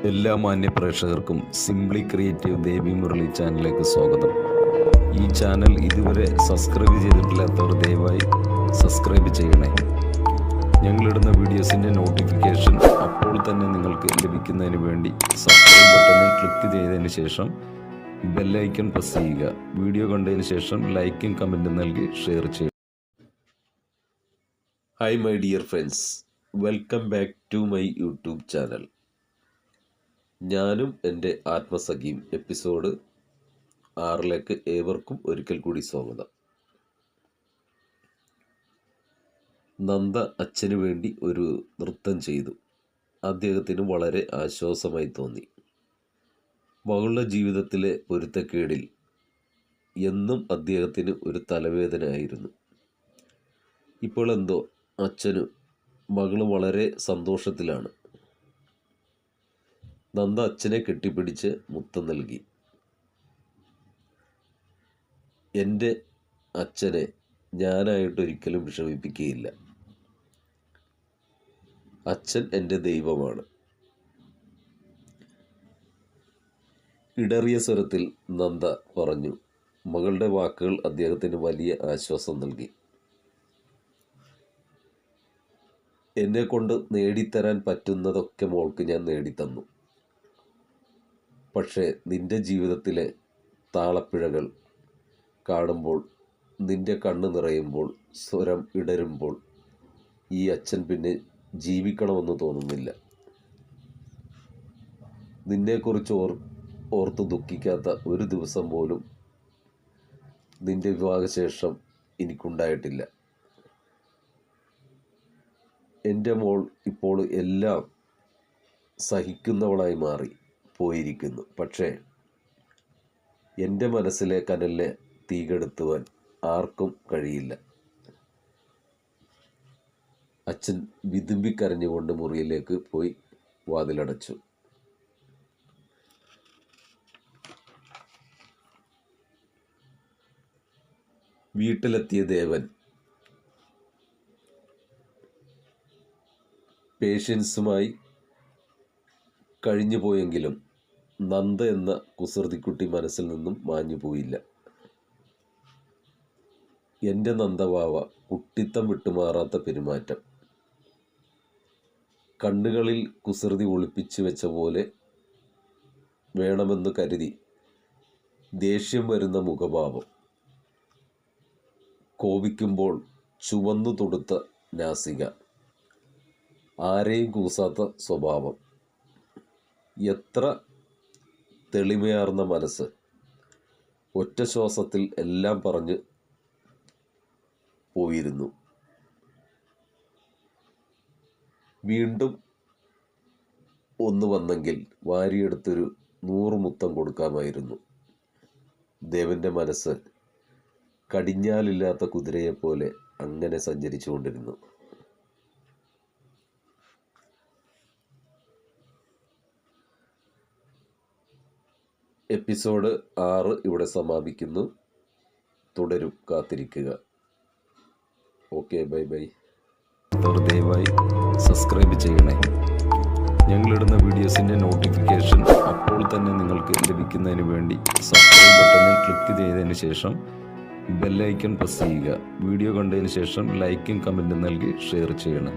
എല്ലാ മാന്യ പ്രേക്ഷകർക്കും സിംപ്ലി ക്രിയേറ്റീവ് ദേവി മുരളി ചാനലിലേക്ക് സ്വാഗതം. ഈ ചാനൽ ഇതുവരെ സബ്സ്ക്രൈബ് ചെയ്തിട്ടില്ലാത്തവർ ദയവായി സബ്സ്ക്രൈബ് ചെയ്യണേ. ഞങ്ങളിടുന്ന വീഡിയോസിൻ്റെ നോട്ടിഫിക്കേഷൻ അപ്പോൾ തന്നെ നിങ്ങൾക്ക് ലഭിക്കുന്നതിന് വേണ്ടി സബ്സ്ക്രൈബ് ബട്ടണിൽ ക്ലിക്ക് ചെയ്തതിന് ശേഷം ബെല്ലൈക്കൺ പ്രസ് ചെയ്യുക. വീഡിയോ കണ്ടതിന് ശേഷം ലൈക്കും കമൻറ്റും നൽകി ഷെയർ ചെയ്യുക. Hi my dear friends, welcome back to my YouTube channel. ഞാനും എൻ്റെ ആത്മസഖിയും എപ്പിസോഡ് 6 ഏവർക്കും ഒരിക്കൽ കൂടി സ്വാഗതം. നന്ദ അച്ഛന് വേണ്ടി ഒരു നൃത്തം ചെയ്തു. അദ്ദേഹത്തിന് വളരെ ആശ്വാസമായി തോന്നി. മകളുടെ ജീവിതത്തിലെ പൊരുത്തക്കേടിൽ എന്നും അദ്ദേഹത്തിന് ഒരു തലവേദന ആയിരുന്നു. ഇപ്പോൾ എന്തോ അച്ഛനും മകളും വളരെ സന്തോഷത്തിലാണ്. നന്ദ അച്ഛനെ കെട്ടിപ്പിടിച്ച് മുത്തം നൽകി. എൻ്റെ അച്ഛനെ ഞാനായിട്ടൊരിക്കലും വിഷമിപ്പിക്കുകയില്ല. അച്ഛൻ എൻ്റെ ദൈവമാണ്. ഇടറിയ സ്വരത്തിൽ നന്ദ പറഞ്ഞു. മകളുടെ വാക്കുകൾ അദ്ദേഹത്തിന് വലിയ ആശ്വാസം നൽകി. എന്നെക്കൊണ്ട് നേടിത്തരാൻ പറ്റുന്നതൊക്കെ മോൾക്ക് ഞാൻ നേടിത്തന്നു. പക്ഷേ നിൻ്റെ ജീവിതത്തിലെ താളപ്പിഴകൾ കാണുമ്പോൾ, നിൻ്റെ കണ്ണ് നിറയുമ്പോൾ, സ്വരം ഇടരുമ്പോൾ ഈ അച്ഛൻ പിന്നെ ജീവിക്കണമെന്ന് തോന്നുന്നില്ല. നിന്നെക്കുറിച്ച് ഓർത്ത് ദുഃഖിക്കാത്ത ഒരു ദിവസം പോലും നിൻ്റെ വിവാഹശേഷം എനിക്കുണ്ടായിട്ടില്ല. എൻ്റെ മോൾ ഇപ്പോൾ എല്ലാം സഹിക്കുന്നവളായി മാറി പോയിരിക്കുന്നു. പക്ഷേ എൻ്റെ മനസ്സിലെ കനലിനെ തീകെടുത്തുവാൻ ആർക്കും കഴിയില്ല. അച്ഛൻ വിതുമ്പിക്കരഞ്ഞുകൊണ്ട് മുറിയിലേക്ക് പോയി വാതിലടച്ചു. വീട്ടിലെത്തിയ ദേവൻ പേഷ്യൻസുമായി കഴിഞ്ഞു പോയെങ്കിലും നന്ദ എന്ന കുസൃതിക്കുട്ടി മനസ്സിൽ നിന്നും മാഞ്ഞു പോയില്ല. എൻ്റെ നന്ദവാവ കുട്ടിത്തം വിട്ടുമാറാത്ത പെരുമാറ്റം, കണ്ണുകളിൽ കുസൃതി ഒളിപ്പിച്ചു വെച്ച പോലെ വേണമെന്ന് കരുതി ദേഷ്യം വരുന്ന മുഖഭാവം, കോപിക്കുമ്പോൾ ചുവന്നു തൊടുത്ത നാസിക, ആരെയും കൂസാത്ത സ്വഭാവം, എത്ര തെളിമയാർന്ന മനസ്സ്. ഒറ്റ ശ്വാസത്തിൽ എല്ലാം പറഞ്ഞ് പോയിരുന്നു. വീണ്ടും ഒന്ന് വന്നെങ്കിൽ വാരിയെടുത്തൊരു 100 മുത്തം കൊടുക്കാമായിരുന്നു. ദേവൻ്റെ മനസ്സ് കടിഞ്ഞാലില്ലാത്ത കുതിരയെപ്പോലെ അങ്ങനെ സഞ്ചരിച്ചു കൊണ്ടിരുന്നു. എപ്പിസോഡ് 6 ഇവിടെ സമാപിക്കുന്നു. തുടരും, കാത്തിരിക്കുക. Okay, bye bye. ദയവായി സബ്സ്ക്രൈബ് ചെയ്യണേ. ഞങ്ങളിടുന്ന വീഡിയോസിൻ്റെ നോട്ടിഫിക്കേഷൻ അപ്പോൾ തന്നെ നിങ്ങൾക്ക് ലഭിക്കുന്നതിന് വേണ്ടി സബ്സ്ക്രൈബ് ബട്ടണിൽ ക്ലിക്ക് ചെയ്തതിന് ശേഷം ബെല്ലൈക്കൺ പ്രസ് ചെയ്യുക. വീഡിയോ കണ്ടതിന് ശേഷം ലൈക്കും കമൻറ്റും നൽകി ഷെയർ ചെയ്യണം.